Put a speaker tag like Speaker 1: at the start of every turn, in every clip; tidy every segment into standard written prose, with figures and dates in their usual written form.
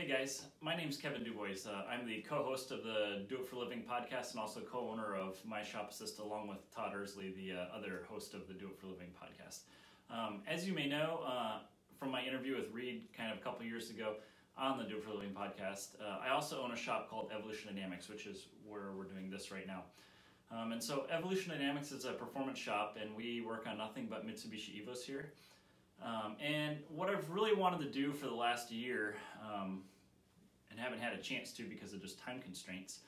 Speaker 1: Hey guys, my name's Kevin Dubois. I'm the co-host of the Do It For Living podcast and also co-owner of My Shop Assist along with Todd Ersley, the other host of the Do It For Living podcast. As you may know from my interview with Reed kind of a couple years ago on the Do It For Living podcast, I also own a shop called Evolution Dynamics, which is where we're doing this right now. And so Evolution Dynamics is a performance shop and we work on nothing but Mitsubishi Evos here. And what I've really wanted to do for the last year, and haven't had a chance to because of just time constraints,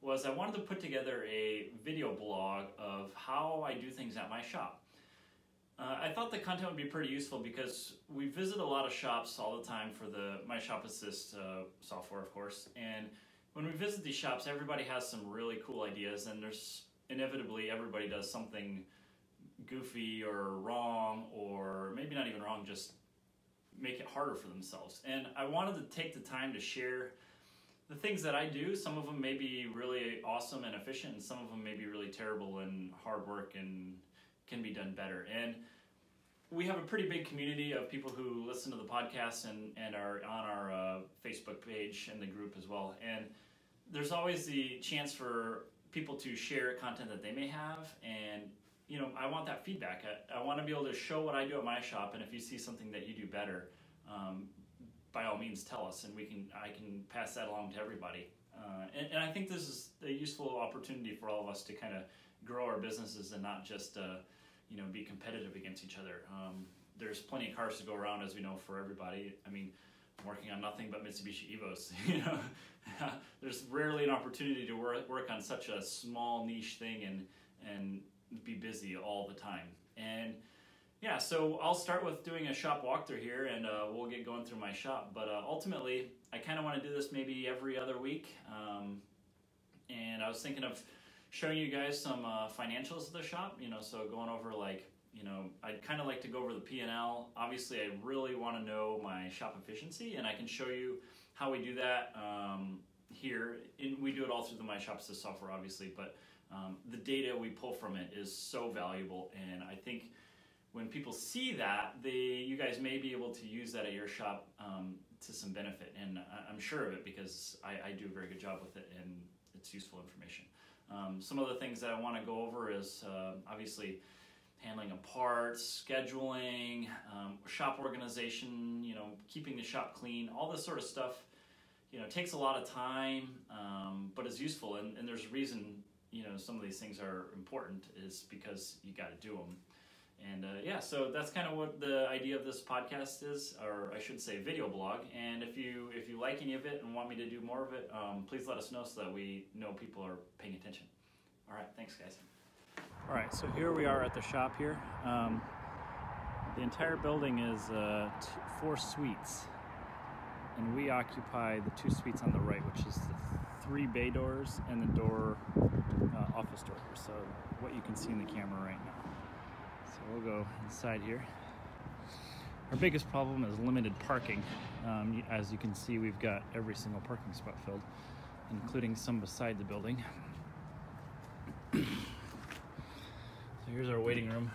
Speaker 1: was I wanted to put together a video blog of how I do things at my shop. I thought the content would be pretty useful because we visit a lot of shops all the time for the My Shop Assist software, of course, and when we visit these shops, everybody has some really cool ideas, and there's inevitably everybody does something goofy or wrong, or maybe not even wrong, just make it harder for themselves. And I wanted to take the time to share the things that I do. Some of them may be really awesome and efficient, and some of them may be really terrible and hard work and can be done better. And we have a pretty big community of people who listen to the podcast and are on our Facebook page and the group as well. And there's always the chance for people to share content that they may have, and you know, I want that feedback. I want to be able to show what I do at my shop, and if you see something that you do better, by all means tell us, and I can pass that along to everybody. And I think this is a useful opportunity for all of us to kind of grow our businesses and not just be competitive against each other. There's plenty of cars to go around, as we know, for everybody. I mean, I'm working on nothing but Mitsubishi Evos. There's rarely an opportunity to work on such a small niche thing and be busy all the time. And yeah, so I'll start with doing a shop walkthrough here, and we'll get going through my shop. But ultimately, I kind of want to do this maybe every other week. And I was thinking of showing you guys some financials of the shop, so going over I'd kind of like to go over the P&L. Obviously, I really want to know my shop efficiency, and I can show you how we do that here. We do it all through the My Shop Assist software, obviously, but the data we pull from it is so valuable, and I think when people see that, you guys may be able to use that at your shop to some benefit, and I'm sure of it because I do a very good job with it, and it's useful information. Some of the things that I want to go over is obviously handling of parts, scheduling, shop organization, keeping the shop clean, all this sort of stuff. Takes a lot of time, but is useful, and there's a reason some of these things are important is because you got to do them. And yeah, so that's kind of what the idea of this podcast is, or I should say video blog. And if you like any of it and want me to do more of it, please let us know so that we know people are paying attention. All right, thanks guys. All right, so here we are at the shop here. The entire building is 4 suites, and we occupy the 2 suites on the right, which is the 3 bay doors and the office door. So what you can see in the camera right now. So we'll go inside here. Our biggest problem is limited parking. As you can see, we've got every single parking spot filled, including some beside the building. So here's our waiting room.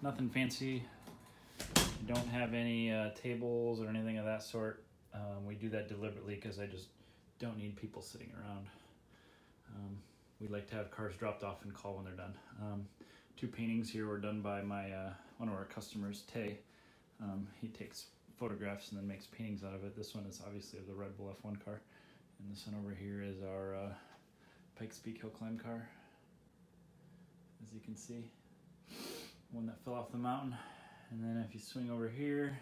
Speaker 1: Nothing fancy. We don't have any tables or anything of that sort. We do that deliberately because I just don't need people sitting around. We like to have cars dropped off and call when they're done. 2 paintings here were done by my one of our customers, Tay. He takes photographs and then makes paintings out of it. This one is obviously of the Red Bull F1 car, and this one over here is our Pikes Peak Hill Climb car, as you can see, one that fell off the mountain. And then if you swing over here,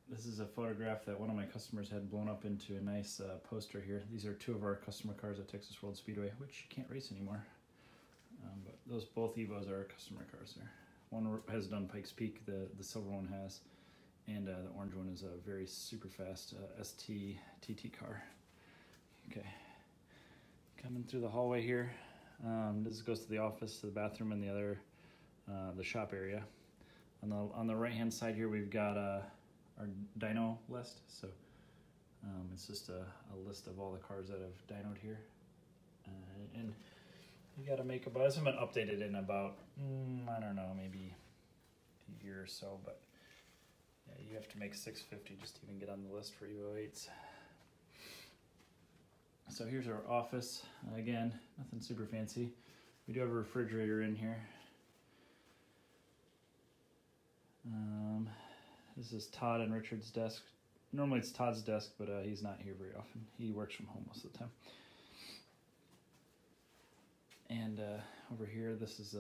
Speaker 1: this is a photograph that one of my customers had blown up into a nice poster here. These are 2 of our customer cars at Texas World Speedway, which you can't race anymore. But both Evos are customer cars there. One has done Pikes Peak, the silver one has, and the orange one is a very super fast ST TT car. Okay, coming through the hallway here. This goes to the office, to the bathroom, and the other, the shop area. On the right hand side here, we've got our dyno list. So it's just a list of all the cars that have dynoed here. And you got to make a buzz. I haven't updated in about, I don't know, maybe a year or so, but Yeah, you have to make 650 just to even get on the list for U08s. So here's our office. Again, nothing super fancy. We do have a refrigerator in here. This is Todd and Richard's desk. Normally it's Todd's desk, but he's not here very often. He works from home most of the time. And over here, this is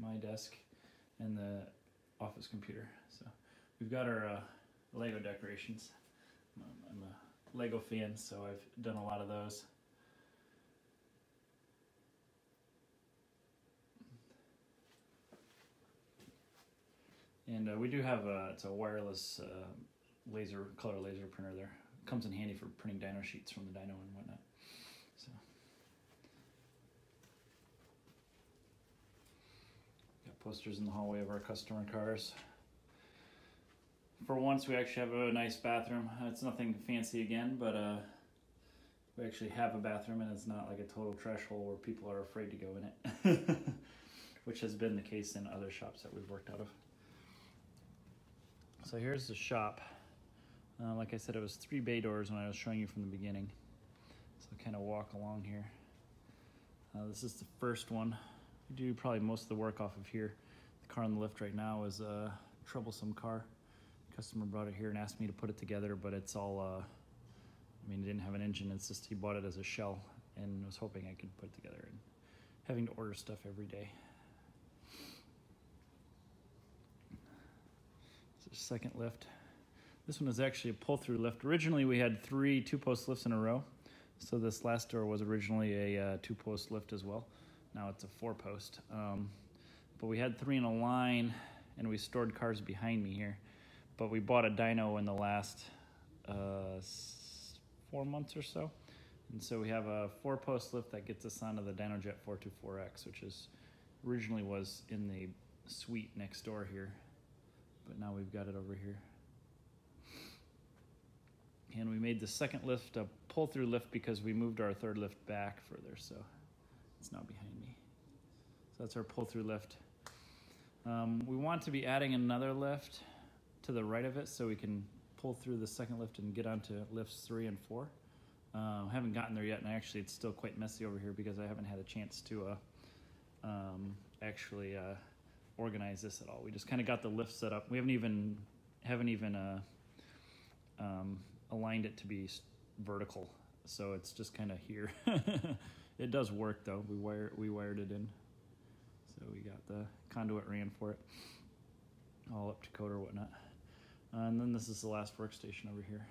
Speaker 1: my desk and the office computer. So we've got our Lego decorations. I'm a Lego fan, so I've done a lot of those. And we do have it's a wireless color laser printer there. Comes in handy for printing dyno sheets from the dyno and whatnot. So got posters in the hallway of our customer cars. For once, we actually have a nice bathroom. It's nothing fancy again, but we actually have a bathroom, and it's not like a total trash hole where people are afraid to go in it, which has been the case in other shops that we've worked out of. So here's the shop. Like I said, it was 3 bay doors when I was showing you from the beginning. So kind of walk along here. This is the first one. We do probably most of the work off of here. The car on the lift right now is a troublesome car. The customer brought it here and asked me to put it together, but it's all, I mean, it didn't have an engine. It's just he bought it as a shell and was hoping I could put it together, and having to order stuff every day. Second lift. This one is actually a pull-through lift. Originally we had 3 2-post lifts in a row, so this last door was originally a 2-post lift as well. Now it's a 4-post, but we had 3 in a line, and we stored cars behind me here. But we bought a dyno in the last 4 months or so, and so we have a 4-post lift that gets us onto the DynoJet 424X, which is originally was in the suite next door here. But now we've got it over here. And we made the second lift a pull-through lift because we moved our 3rd lift back further, so it's now behind me. So that's our pull-through lift. We want to be adding another lift to the right of it so we can pull through the second lift and get onto lifts 3 and 4. I haven't gotten there yet, and actually it's still quite messy over here because I haven't had a chance to actually organize this at all. We just kind of got the lift set up. We haven't even aligned it to be vertical, so it's just kind of here. It does work though. We wired it in, so we got the conduit ran for it, all up to code or whatnot. And then this is the last workstation over here.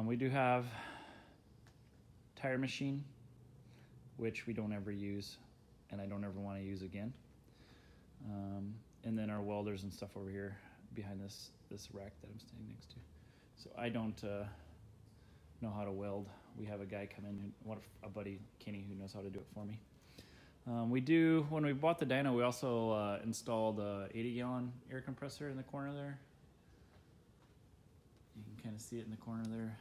Speaker 1: We do have tire machine, which we don't ever use, and I don't ever want to use again. And then our welders and stuff over here behind this rack that I'm standing next to. So I don't know how to weld. We have a guy come in, a buddy, Kenny, who knows how to do it for me. When we bought the dyno, we also installed a 80-gallon air compressor in the corner there. You can kind of see it in the corner there.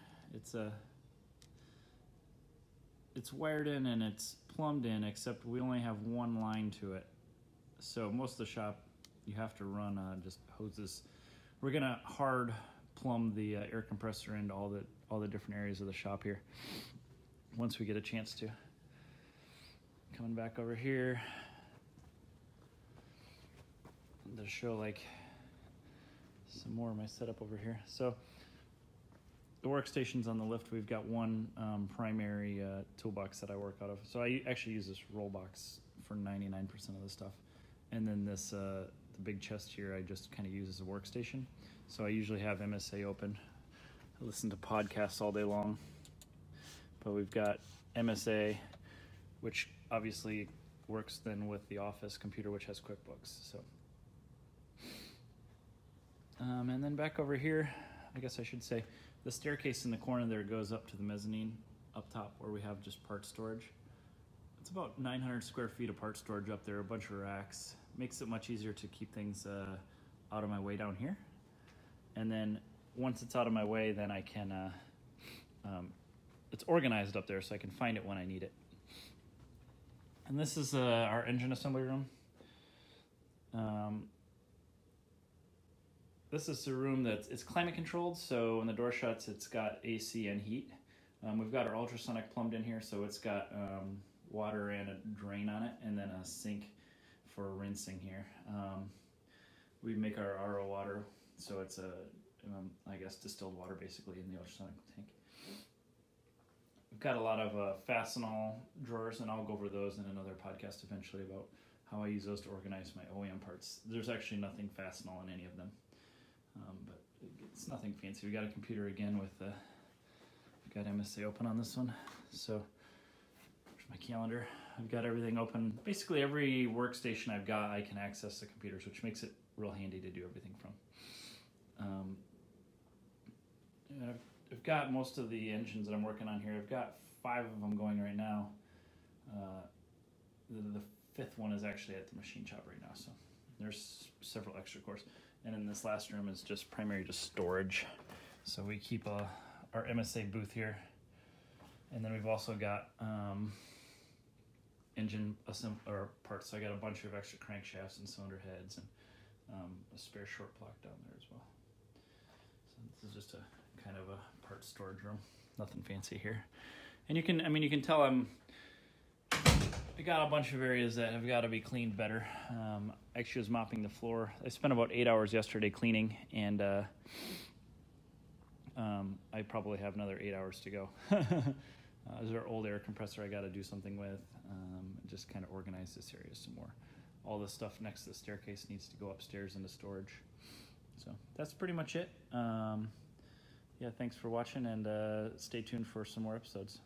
Speaker 1: It's wired in and it's plumbed in, except we only have one line to it. So most of the shop, you have to run just hoses. We're gonna hard plumb the air compressor into all the different areas of the shop here once we get a chance to. Coming back over here to show like some more of my setup over here. So the workstations on the lift, we've got one primary toolbox that I work out of. So I actually use this roll box for 99% of the stuff. And then this, the big chest here, I just kind of use as a workstation. So I usually have MSA open. I listen to podcasts all day long. But we've got MSA, which obviously works then with the office computer, which has QuickBooks. So, and then back over here, I guess I should say, the staircase in the corner there goes up to the mezzanine up top where we have just part storage. It's about 900 square feet of part storage up there, a bunch of racks. Makes it much easier to keep things out of my way down here. And then once it's out of my way, then I can, it's organized up there so I can find it when I need it. And this is our engine assembly room. this is a room it's climate controlled, so when the door shuts, it's got AC and heat. We've got our ultrasonic plumbed in here, so it's got water and a drain on it, and then a sink for rinsing here. We make our RO water, so it's I guess distilled water basically in the ultrasonic tank. We've got a lot of Fastenal drawers, and I'll go over those in another podcast eventually about how I use those to organize my OEM parts. There's actually nothing Fastenal in any of them, but it's nothing fancy. We got a computer again with we've got MSA open on this one. So there's my calendar. I've got everything open. Basically every workstation I've got, I can access the computers, which makes it real handy to do everything from. I've got most of the engines that I'm working on here. I've got 5 of them going right now. The 5th one is actually at the machine shop right now, so there's several extra cores. And in this last room is just primarily just storage. So we keep our MSA booth here, and then we've also got engine or parts. So I got a bunch of extra crankshafts and cylinder heads, and a spare short block down there as well. So this is just a kind of a part storage room. Nothing fancy here. And you can tell I got a bunch of areas that have got to be cleaned better. I actually was mopping the floor. I spent about 8 hours yesterday cleaning, and I probably have another 8 hours to go. There's our old air compressor I got to do something with. Just kind of organize this area some more. All the stuff next to the staircase needs to go upstairs into storage. So that's pretty much it. Yeah, thanks for watching, and stay tuned for some more episodes.